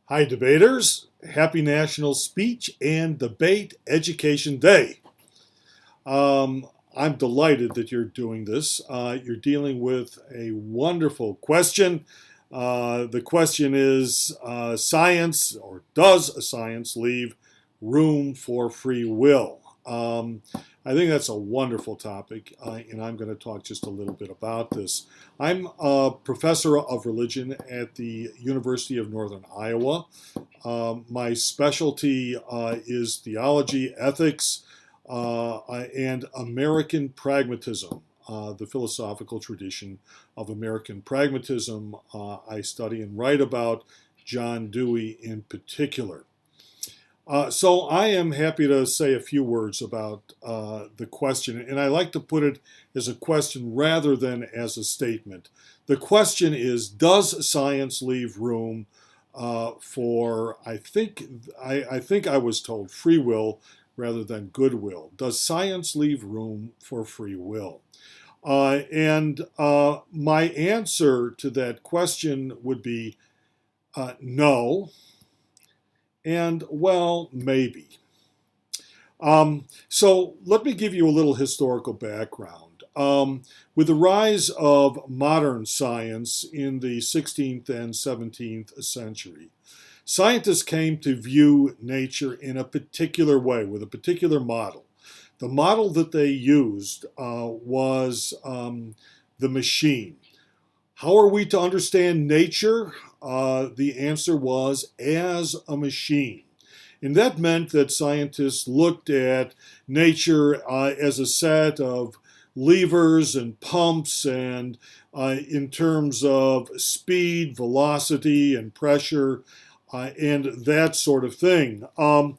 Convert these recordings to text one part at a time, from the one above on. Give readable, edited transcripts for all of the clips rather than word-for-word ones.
Hi, debaters. Happy National Speech and Debate Education Day. I'm delighted that you're doing this. You're dealing with a wonderful question. The question is science, or does science leave room for free will? I think that's a wonderful topic, and I'm going to talk just a little bit about this. I'm a professor of religion at the University of Northern Iowa. My specialty is theology, ethics, and American pragmatism, the philosophical tradition of American pragmatism. I study and write about John Dewey in particular. So I am happy to say a few words about the question, and I like to put it as a question rather than as a statement. The question is, does science leave room for, I think I was told free will rather than goodwill? Does science leave room for free will? And my answer to that question would be no. And, well, maybe. So let me give you a little historical background. With the rise of modern science in the 16th and 17th century, scientists came to view nature in a particular way, with a particular model. The model that they used was the machine. How are we to understand nature? The answer was as a machine. And that meant that scientists looked at nature as a set of levers and pumps, and in terms of speed, velocity, and pressure, and that sort of thing. And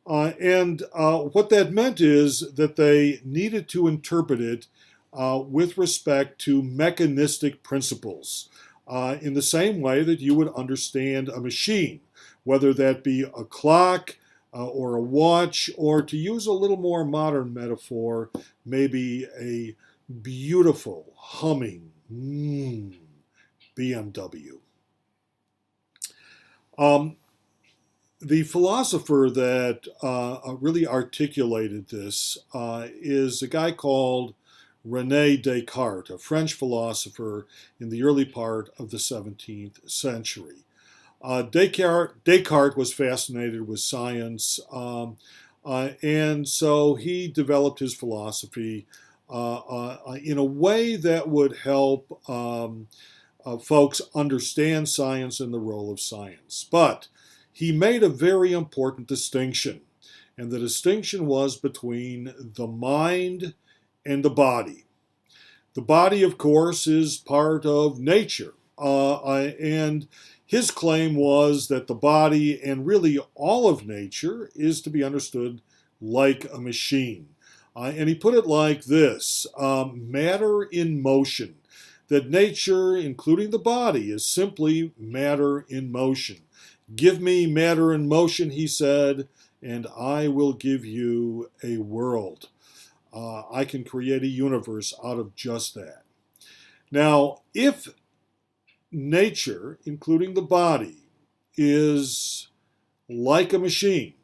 what that meant is that they needed to interpret it with respect to mechanistic principles, in the same way that you would understand a machine, whether that be a clock or a watch, or, to use a little more modern metaphor, maybe a beautiful humming BMW. The philosopher that really articulated this is a guy called Rene Descartes, a French philosopher in the early part of the 17th century. Descartes was fascinated with science, and so he developed his philosophy in a way that would help folks understand science and the role of science. But he made a very important distinction, and the distinction was between the mind and the body. The body, of course, is part of nature, and his claim was that the body, and really all of nature, is to be understood like a machine. And he put it like this: matter in motion. That nature, including the body, is simply matter in motion. Give me matter in motion, he said, and I will give you a world. I can create a universe out of just that. Now, if nature, including the body, is like a machine,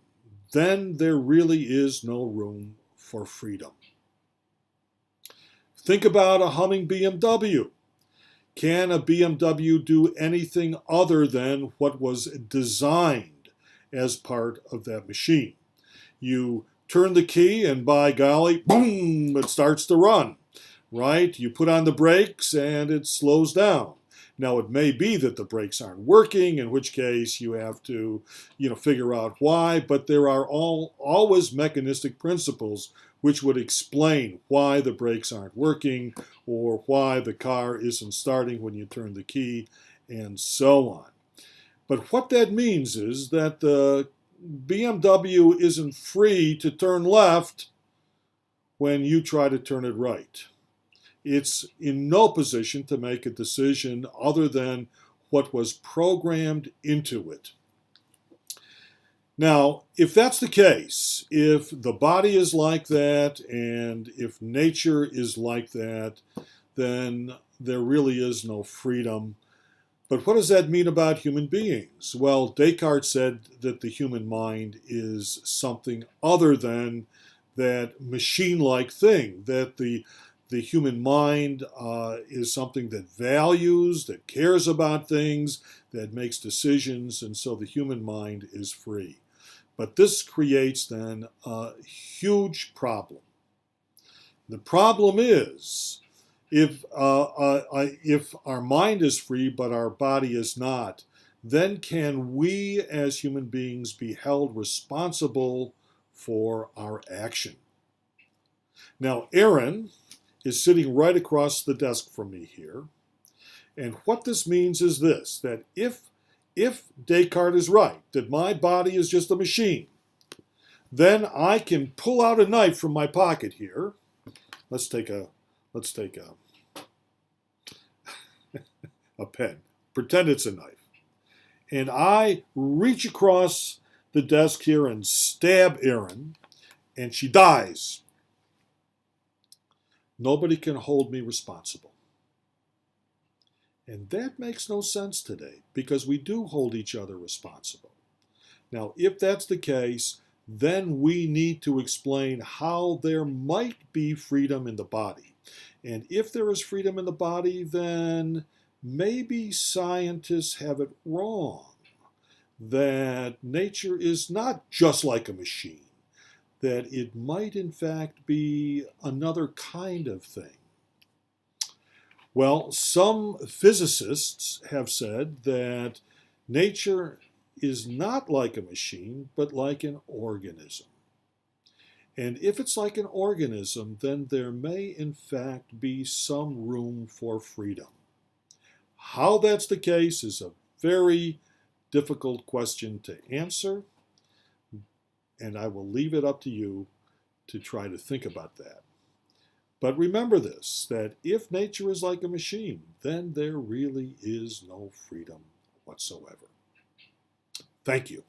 then there really is no room for freedom. Think about a humming BMW. Can a BMW do anything other than what was designed as part of that machine? You turn the key and, by golly, boom, it starts to run, right? You put on the brakes and it slows down. Now, it may be that the brakes aren't working, in which case you have to, figure out why, but there are always mechanistic principles which would explain why the brakes aren't working, or why the car isn't starting when you turn the key, and so on. But what that means is that the BMW isn't free to turn left when you try to turn it right. It's in no position to make a decision other than what was programmed into it. Now, if that's the case, if the body is like that, and if nature is like that, then there really is no freedom. But what does that mean about human beings? Well, Descartes said that the human mind is something other than that machine-like thing, that the human mind is something that values, that cares about things, that makes decisions, and so the human mind is free. But this creates then a huge problem. The problem is, if our mind is free but our body is not, then can we as human beings be held responsible for our action? Now, Aaron is sitting right across the desk from me here, and what this means is this, that if Descartes is right, that my body is just a machine, then I can pull out a knife from my pocket here. Let's take a pen. Pretend it's a knife. And I reach across the desk here and stab Erin, and she dies. Nobody can hold me responsible. And that makes no sense today, because we do hold each other responsible. Now, if that's the case, then we need to explain how there might be freedom in the body. And if there is freedom in the body, then maybe scientists have it wrong, that nature is not just like a machine, that it might in fact be another kind of thing. Well, some physicists have said that nature is not like a machine, but like an organism. And if it's like an organism, then there may in fact be some room for freedom. How that's the case is a very difficult question to answer, and I will leave it up to you to try to think about that. But remember this, that if nature is like a machine, then there really is no freedom whatsoever. Thank you.